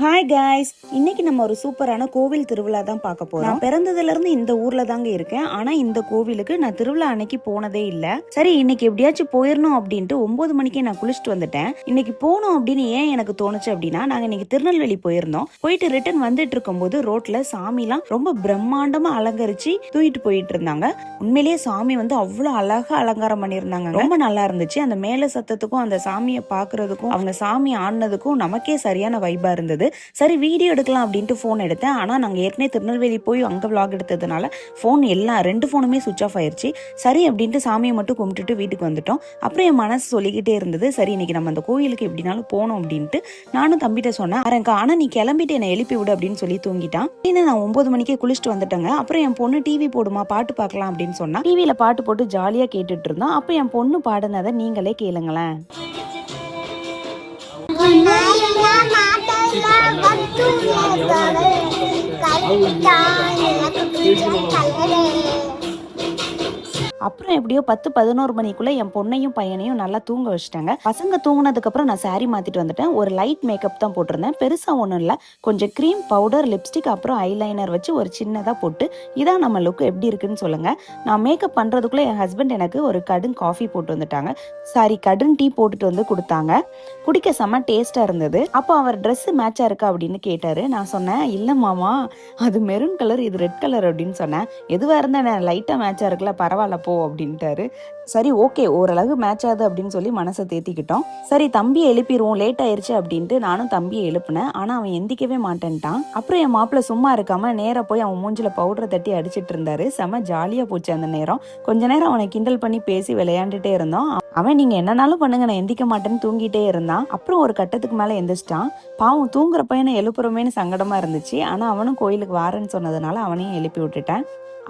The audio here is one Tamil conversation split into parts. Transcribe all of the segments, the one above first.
ஹாய் காய்ஸ், இன்னைக்கு நம்ம ஒரு சூப்பரான கோவில் திருவிழா தான் பார்க்க போறோம். நான் பிறந்ததுல இருந்து இந்த ஊர்ல தாங்க இருக்கேன். ஆனா இந்த கோவிலுக்கு நான் திருவிழா அன்னைக்கு போனதே இல்ல. சரி, இன்னைக்கு எப்படியாச்சும் போயிடணும் அப்படின்ட்டு 9 மணிக்கே நான் குளிச்சுட்டு வந்துட்டேன். இன்னைக்கு போகணும் அப்படின்னு ஏன் எனக்கு தோணுச்சு அப்படின்னா, நாங்க இன்னைக்கு திருநெல்வேலி போயிருந்தோம். போயிட்டு ரிட்டர்ன் வந்துட்டு இருக்கும்போது ரோட்ல சாமிலாம் ரொம்ப பிரம்மாண்டமா அலங்கரிச்சு தூக்கிட்டு போயிட்டு இருந்தாங்க. உண்மையிலேயே சாமி வந்து அவ்வளவு அழகா அலங்காரம் பண்ணியிருந்தாங்க. ரொம்ப நல்லா இருந்துச்சு. அந்த மேல சத்தத்துக்கும் அந்த சாமியை பாக்குறதுக்கும் அவங்க சாமி ஆடினதுக்கும் நமக்கே சரியான வைபா இருந்தது. சரி, வீடியோ எடுக்கலாம் அப்படின்ட்டு போன் எடுத்தேன். ஆனா நாங்க ஏற்கனவே திருநெல்வேலி போய் அங்க விளாக் எடுத்ததுனால போன் எல்லாம் 2 போனுமே சுவிச் ஆஃப் ஆயிருச்சு. சரி அப்படின்ட்டு சாமியை மட்டும் கும்பிட்டுட்டு வீட்டுக்கு வந்துட்டோம். அப்புறம் என் மனசு சொல்லிக்கிட்டே இருந்தது, சரி இன்னைக்கு நம்ம அந்த கோயிலுக்கு எப்படினாலும் போனோம் அப்படின்ட்டு நானும் தம்பிட்ட சொன்னேன். ஆனா நீ கிளம்பிட்டு என்னை எழுப்பி விடு அப்படின்னு சொல்லி தூங்கிட்டான். நான் 9 மணிக்கே குளிச்சுட்டு வந்துட்டேங்க. அப்புறம் என் பொண்ணு டிவி போடுமா, பாட்டு பார்க்கலாம் அப்படின்னு சொன்னா டிவியில பாட்டு போட்டு ஜாலியா கேட்டுட்டு இருந்தோம். அப்ப என் பொண்ணு பாடுனதை நீங்களே கேளுங்களேன். அப்புறம் எப்படியோ 10-11 மணிக்குள்ள என் பொண்ணையும் பையனையும் நல்லா தூங்க வச்சுட்டாங்க. பசங்க தூங்கினதுக்கு அப்புறம் நான் சாரி மாத்திட்டு வந்துட்டேன். ஒரு லைட் மேக்கப் தான் போட்டிருந்தேன். பெருசா ஒண்ணும் இல்ல. கொஞ்சம் கிரீம், பவுடர், லிப்ஸ்டிக், அப்புறம் ஐலைனர் வச்சு ஒரு சின்னதா போட்டு இதான் நம்ம லுக் எப்படி இருக்குன்னு சொல்லுங்க. நான் மேக்கப் பண்றதுக்குள்ள என் ஹஸ்பண்ட் எனக்கு ஒரு கடும் காஃபி போட்டு வந்துட்டாங்க. கடும் டீ போட்டுட்டு வந்து கொடுத்தாங்க. குடிக்க செம்ம டேஸ்டா இருந்தது. அப்போ அவர் ட்ரெஸ் மேட்சா இருக்கா அப்படின்னு கேட்டாரு. நான் சொன்னேன், இல்ல மாமா, அது மெரூன் கலர், இது ரெட் கலர் அப்படின்னு சொன்னேன். எதுவா இருந்தா லைட்டா மேட்சா இருக்குல்ல, பரவாயில்ல போ அப்படின்ட்டாரு. சரி, ஓகே, ஓரளவு மேட்ச் ஆகுது அப்படின்னு சொல்லி மனசை தேத்திக்கிட்டோம். சரி, தம்பியை எழுப்பிடுவோம், லேட் ஆயிருச்சு அப்படின்ட்டு நானும் தம்பியை எழுப்புனேன். ஆனா அவன் எந்திக்கவே மாட்டேன்ட்டான். அப்புறம் என் மாப்பிள்ள சும்மா இருக்காம நேரா போய் அவன் மூஞ்சில பவுடரை தட்டி அடிச்சிட்டு இருந்தாரு. செம ஜாலியா போச்சு அந்த நேரம். கொஞ்ச நேரம் அவனை கிண்டல் பண்ணி பேசி விளையாண்டுட்டே இருந்தோம். அவன் நீங்க என்னன்னாலும் பண்ணுங்க, நான் எந்திக்க மாட்டேன்னு தூங்கிட்டே இருந்தான். அப்புறம் ஒரு கட்டத்துக்கு மேல எந்திரிச்சிட்டான். பாவம், தூங்குற பையனை எழுப்புறமேனு சங்கடமா இருந்துச்சு. ஆனா அவனும் கோயிலுக்கு வாரேன்னு சொன்னதுனால அவனையும் எழுப்பி விட்டுட்டேன்.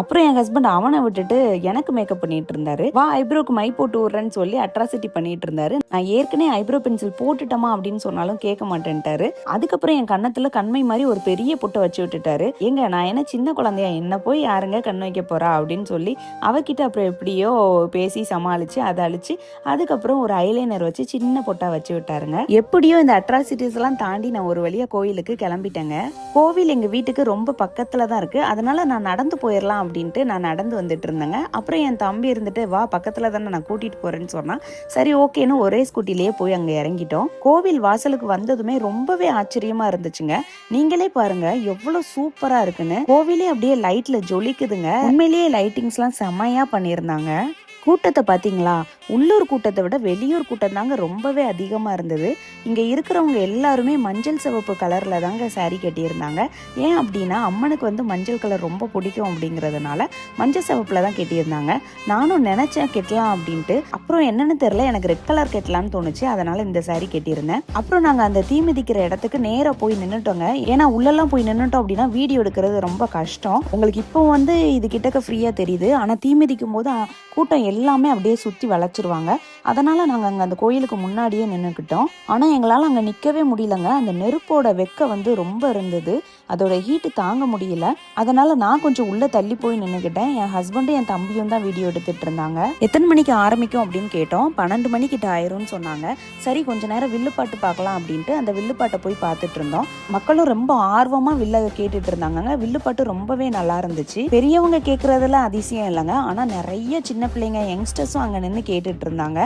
அப்புறம் என் ஹஸ்பண்ட் அவனை விட்டுட்டு எனக்கு மேக்கப் பண்ணிட்டு இருந்தாரு. வா, ஐப்ரோக்கு மை போட்டு விடுறேன்னு சொல்லி அட்ராசிட்டி பண்ணிட்டு இருந்தாரு. நான் ஏற்கனவே ஐப்ரோ பென்சில் போட்டுட்டோமா அப்படின்னு சொன்னாலும் கேட்க மாட்டேன்ட்டாரு. அதுக்கப்புறம் என் கண்ணத்துல கண்மை மாதிரி ஒரு பெரிய பொட்டை வச்சு விட்டுட்டாரு. எங்க நான் என்ன சின்ன குழந்தையா, என்ன போய் யாருங்க கண் வைக்க போறா அப்படின்னு சொல்லி அவகிட்ட அப்புறம் எப்படியோ பேசி சமாளிச்சு அதை அழிச்சு அதுக்கப்புறம் ஒரு ஐலைனர் வச்சு சின்ன பொட்டா வச்சு விட்டாருங்க. எப்படியோ இந்த அட்ராசிட்டிஸ் எல்லாம் தாண்டி நான் ஒரு வழியா கோயிலுக்கு கிளம்பிட்டேங்க. கோவில் எங்க வீட்டுக்கு ரொம்ப பக்கத்துல தான் இருக்கு. அதனால நான் நடந்து போயிடலாம் அப்படின்ட்டு நான் நடந்து வந்துட்டு இருந்தேங்க. அப்புறம் என் தம்பி இருந்துட்டு, வா பக்கத்துல தானே நான் கூட்டிட்டு போறேன்னு சொன்னா. சரி ஓகேன்னு ஒரே ஸ்கூட்டிலேயே போய் அங்க இறங்கிட்டோம். கோவில் வாசலுக்கு வந்ததுமே ரொம்பவே ஆச்சரியமா இருந்துச்சுங்க. நீங்களே பாருங்க எவ்வளவு சூப்பரா இருக்குன்னு. கோவிலே அப்படியே லைட்ல ஜொலிக்குதுங்க. உண்மையிலேயே லைட்டிங்ஸ் எல்லாம் செம்மையா பண்ணியிருந்தாங்க. கூட்டத்தை பாத்தீங்களா? உள்ளூர் கூட்டத்தை விட வெளியூர் கூட்டம் தாங்க ரொம்பவே அதிகமா இருந்தது. இங்க இருக்கிறவங்க எல்லாருமே மஞ்சள் சிவப்பு கலர்ல தாங்க சாரி கட்டியிருந்தாங்க. ஏன் அப்படின்னா அம்மனுக்கு வந்து மஞ்சள் கலர் ரொம்ப பிடிக்கும் அப்படிங்கறதுனால மஞ்சள் சிவப்புல தான் கட்டியிருந்தாங்க. நானும் நினைச்சேன் கெட்டலாம் அப்படின்ட்டு. அப்புறம் என்னன்னு தெரியல, எனக்கு ரெட் கலர் கெட்டலான்னு தோணுச்சு. அதனால இந்த சாரி கட்டியிருந்தேன். அப்புறம் நாங்க அந்த தீ மிதிக்கிற இடத்துக்கு நேரா போய் நின்னுட்டோங்க. ஏன்னா உள்ளெல்லாம் போய் நின்னுட்டோம் அப்படின்னா வீடியோ எடுக்கிறது ரொம்ப கஷ்டம். உங்களுக்கு இப்போ வந்து இது கிட்டக்க ஃப்ரீயா தெரியுது. ஆனா தீ மிதிக்கும் போது கூட்டம் எல்லாமே அப்படியே சுத்தி வளைச்சிருவாங்க. அதனால நாங்க அங்க அந்த கோயிலுக்கு முன்னாடியே நின்னுக்கிட்டோம். ஆனா எங்களால அங்க நிக்கவே முடியலங்க. அந்த நெருப்போட வெக்க வந்து ரொம்ப இருந்தது. அதோட ஹீட்டு தாங்க முடியல. அதனால நான் கொஞ்சம் உள்ள தள்ளி போய் நின்னுக்கிட்டேன். என் ஹஸ்பண்டும் என் தம்பியும் தான் வீடியோ எடுத்துட்டு இருந்தாங்க. எத்தனை மணிக்கு ஆரம்பிக்கும் அப்படின்னு கேட்டோம். 12 மணிக்கிட்ட ஆயிரும்னு சொன்னாங்க. சரி, கொஞ்ச நேரம் வில்லுப்பாட்டு பார்க்கலாம் அப்படின்ட்டு அந்த வில்லுப்பாட்டை போய் பார்த்துட்டு இருந்தோம். மக்களும் ரொம்ப ஆர்வமா வில்ல கேட்டுட்டு இருந்தாங்க. வில்லுப்பாட்டு ரொம்பவே நல்லா இருந்துச்சு. பெரியவங்க கேட்கறதுல அதிசயம் இல்லைங்க. ஆனா நிறைய சின்ன பிள்ளைங்க, யங்ஸ்டர்ஸும் அங்க நின்று கேட்டுட்டு இருந்தாங்க.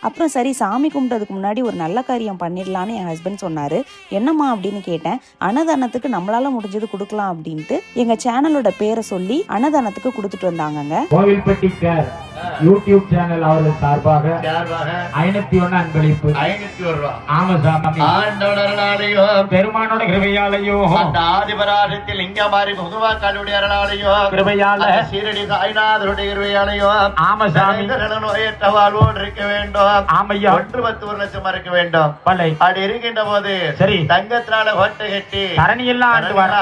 அப்புறம் சரி, சாமி கும்பிட்டதுக்கு முன்னாடி ஒரு நல்ல காரியம் பண்ணிடலான்னு என் ஹஸ்பண்ட் சொன்னாரு. என்னம்மா அப்படின்னு கேட்டேன். அன்னதானத்துக்கு நம்மளால முடிஞ்சது கொடுக்கலாம் அப்படின்ட்டு எங்க சேனலோட பேரை சொல்லி அன்னதானத்துக்கு கொடுத்துட்டு வந்தாங்க. கோவில்பட்டி யூடியூப் சேனல் அவர்கள் சார்பாக 501 அன்பளிப்பு 501 ரூபாய். ஆமா சாமி, ஆண்டவராலேயோ பெருமானோட கிருபையாலேயோ அந்த ஆதிபராசத்தில் லிங்கமாரி பகவானுடைய அருளாலேயோ கிருபையால சீரடி சாய்நாதருடைய கிருபையாலேயோ ஆமா சாமி, நோயற்ற வாழ்வோடு இருக்க வேண்டும். ஆமையா, 1 லட்சம் இருக்க வேண்டும். அப்படி இருக்கின்ற போது சரி, தங்கத்தினால ஓட்டை கட்டி தரணி எல்லாம்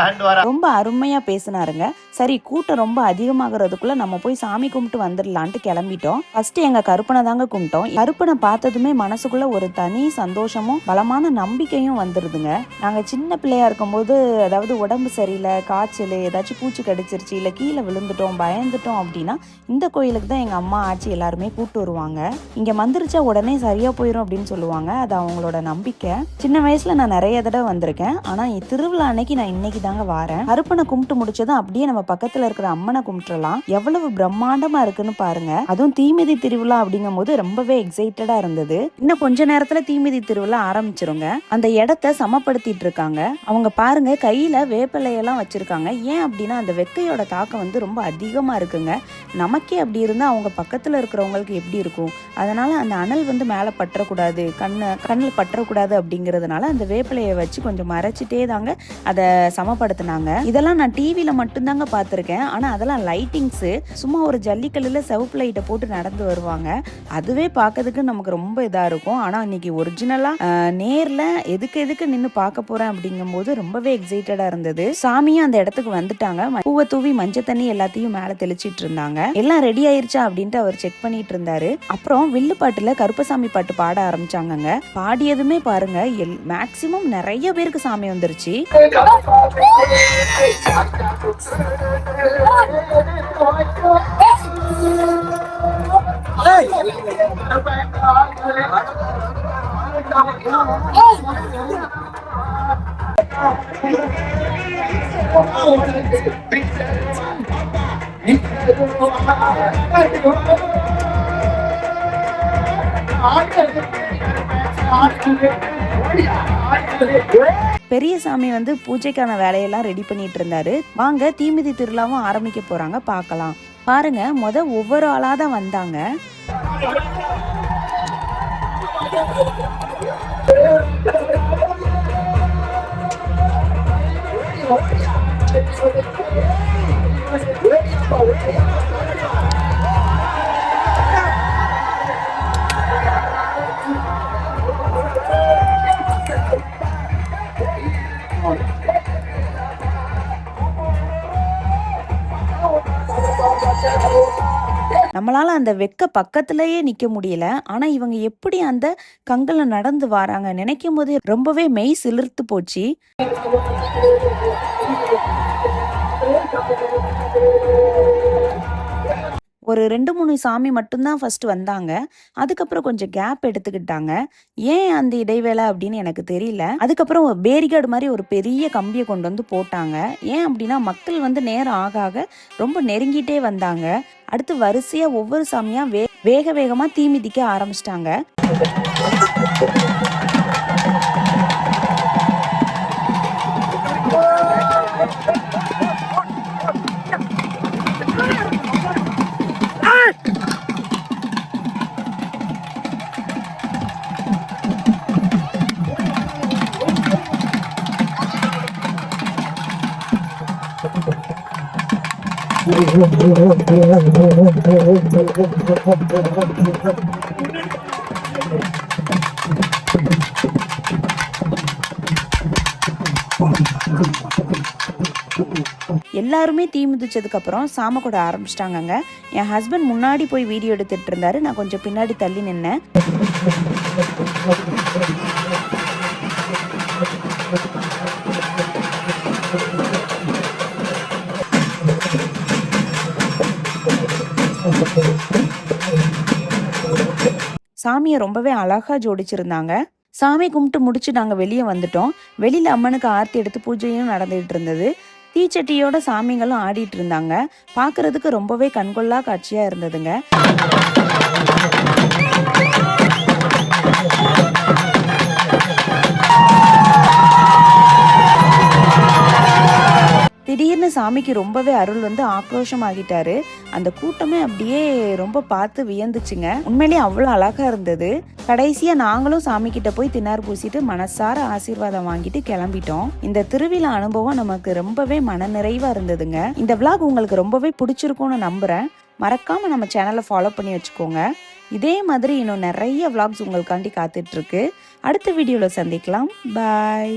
ஆண்டு வர ரொம்ப அருமையா பேசினாருங்க. சரி, கூட்டம் ரொம்ப அதிகமாகிறதுக்குள்ள நம்ம போய் சாமி கும்பிட்டு வந்துடலான்ட்டு கிளம்பி கிளம்பிட்டோம். ஃபர்ஸ்ட் எங்க கருப்பனை தாங்க கும்பிட்டோம். கருப்பனை பார்த்ததுமே மனசுக்குள்ள ஒரு தனி சந்தோஷமும் பலமான நம்பிக்கையும் வந்துருதுங்க. நாங்க சின்ன பிள்ளையா இருக்கும்போது, அதாவது உடம்பு சரியில்லை, காய்ச்சல், ஏதாச்சும் பூச்சி கடிச்சிருச்சு, இல்லை கீழே விழுந்துட்டோம், பயந்துட்டோம் அப்படின்னா இந்த கோயிலுக்கு தான் எங்க அம்மா ஆச்சி எல்லாருமே கூட்டு வருவாங்க. இங்க மந்திரிச்சா உடனே சரியா போயிடும் அப்படின்னு சொல்லுவாங்க. அது அவங்களோட நம்பிக்கை. சின்ன வயசுல நான் நிறைய தடவை வந்திருக்கேன். ஆனா திருவிழா அன்னைக்கு நான் இன்னைக்கு தாங்க வாரேன். கருப்பனை கும்பிட்டு முடிச்சதும் அப்படியே நம்ம பக்கத்துல இருக்கிற அம்மனை கும்பிட்டுலாம். எவ்வளவு பிரம்மாண்டமா இருக்குன்னு பாருங்க. அதுவும் தீமிதி திருவிழா அப்படிங்கும் போது ரொம்பவே எக்ஸைட்டடா இருந்தது. இன்னும் கொஞ்ச நேரத்துல தீமிதி திருவிழா ஆரம்பிச்சிருங்க. அந்த இடத்த சமப்படுத்திட்டு இருக்காங்க. அவங்க பாருங்க கையில வேப்பிலையெல்லாம் வச்சிருக்காங்க. ஏன் அப்படின்னா அந்த வெக்கையோட தாக்கம் வந்து ரொம்ப அதிகமா இருக்குங்க. நமக்கே அப்படி இருந்தா அவங்க பக்கத்துல இருக்கிறவங்களுக்கு எப்படி இருக்கும்? அதனால அந்த அனல் வந்து மேல பற்றக்கூடாது, கண்ணில் பற்றக்கூடாது அப்படிங்கிறதுனால அந்த வேப்பிலையை வச்சு கொஞ்சம் மறைச்சிட்டே தாங்க அதை சமப்படுத்தினாங்க. இதெல்லாம் நான் டிவியில மட்டும்தாங்க பார்த்துருக்கேன். ஆனா அதெல்லாம் லைட்டிங்ஸ், சும்மா ஒரு ஜல்லிக்கல்லுல சிவப்பு லைட்டை போட்டு நடந்து வருவாங்க. அதுவே பார்க்கறதுக்கு நமக்கு ரொம்ப இதா இருக்கும். ஆனா இன்னைக்கு ஒரிஜினலா நேர்ல எதுக்கு நின்று பார்க்க போறேன் அப்படிங்கும் போது ரொம்பவே எக்ஸைட்டடா இருந்தது. சாமியும் அந்த இடத்துக்கு வந்துட்டாங்க. பூவை தூவி மஞ்சள் தண்ணி எல்லாத்தையும் மேல தெளிச்சிட்டு இருந்தாங்க. எல்லாம் ரெடி ஆயிருச்சா அப்படின்ட்டு அவர் செக் பண்ணிட்டு இருந்தாரு. அப்புறம் வில்லு பாட்டுல கருப்பசாமி பாட்டு பாட ஆரம்பிச்சாங்கங்க. பாடியதுமே பாருங்க மேக்சிமம் நிறைய பேருக்கு சாமி வந்துருச்சு. பெரிய சாமி வந்து பூஜைக்கான வேலையெல்லாம் ரெடி பண்ணிட்டு இருந்தாரு. வாங்க தீமிதி திருவிழாவும் ஆரம்பிக்க போறாங்க, பார்க்கலாம். பாருங்க ஒவ்வொரு ஆளாதான் வந்தாங்க. நம்மளால அந்த வெக்க பக்கத்திலேயே நிக்க முடியல. ஆனா இவங்க எப்படி அந்த கங்கல நடந்து வராங்க நினைக்கும் போது ரொம்பவே மெய் சிலிர்த்து போச்சு. ஒரு 2-3 சாமி மட்டும்தான் ஃபர்ஸ்ட் வந்தாங்க. அதுக்கப்புறம் கொஞ்சம் கேப் எடுத்துக்கிட்டாங்க. ஏன் அந்த இடைவேளை அப்படின்னு எனக்கு தெரியல. அதுக்கப்புறம் பேரிகார்டு மாதிரி ஒரு பெரிய கம்பியை கொண்டு வந்து போட்டாங்க. ஏன் அப்படின்னா மக்கள் வந்து நேரம் ஆக ஆக ரொம்ப நெருங்கிட்டே வந்தாங்க. அடுத்து வரிசையா ஒவ்வொரு சாமியா வேக வேகமா தீ மிதிக்க ஆரம்பிச்சிட்டாங்க. எல்லாருமே தீ மிதிச்சதுக்கு அப்புறம் சாம கூட ஆரம்பிச்சிட்டாங்க. என் ஹஸ்பண்ட் முன்னாடி போய் வீடியோ எடுத்துட்டு இருந்தாரு. நான் கொஞ்சம் பின்னாடி தள்ளி நின்னேன். சாமியை ரொம்பவே அழகா ஜோடிச்சிருந்தாங்க. சாமி கும்பிட்டு முடிச்சு நாங்க வெளியே வந்துட்டோம். வெளியில அம்மனுக்கு ஆர்த்தி எடுத்து பூஜையும் நடந்துட்டு இருந்தது. தீச்சட்டியோட சாமிங்களும் ஆடிட்டு இருந்தாங்க. பாக்குறதுக்கு ரொம்பவே கண்கொள்ளா காட்சியா இருந்ததுங்க. திடீர்னு சாமிக்கு ரொம்பவே அருள் வந்து ஆக்ரோஷமாகிட்டாரு. அந்த கூட்டமே அப்படியே ரொம்ப பார்த்து வியந்துச்சுங்க. உண்மையிலேயே அவ்வளவு அழகா இருந்தது. கடைசியா நாங்களும் சாமி கிட்ட போய் தின்னார் பூசிட்டு மனசார ஆசீர்வாதம் வாங்கிட்டு கிளம்பிட்டோம். இந்த திருவிழா அனுபவம் நமக்கு ரொம்பவே மனநிறைவா இருந்ததுங்க. இந்த விளாக் உங்களுக்கு ரொம்பவே பிடிச்சிருக்கும்னு நம்புறேன். மறக்காம நம்ம சேனலை ஃபாலோ பண்ணி வச்சுக்கோங்க. இதே மாதிரி இன்னும் நிறைய விளாக்ஸ் உங்களுக்காண்டி காத்துட்டு இருக்கு. அடுத்த வீடியோல சந்திக்கலாம். பாய்.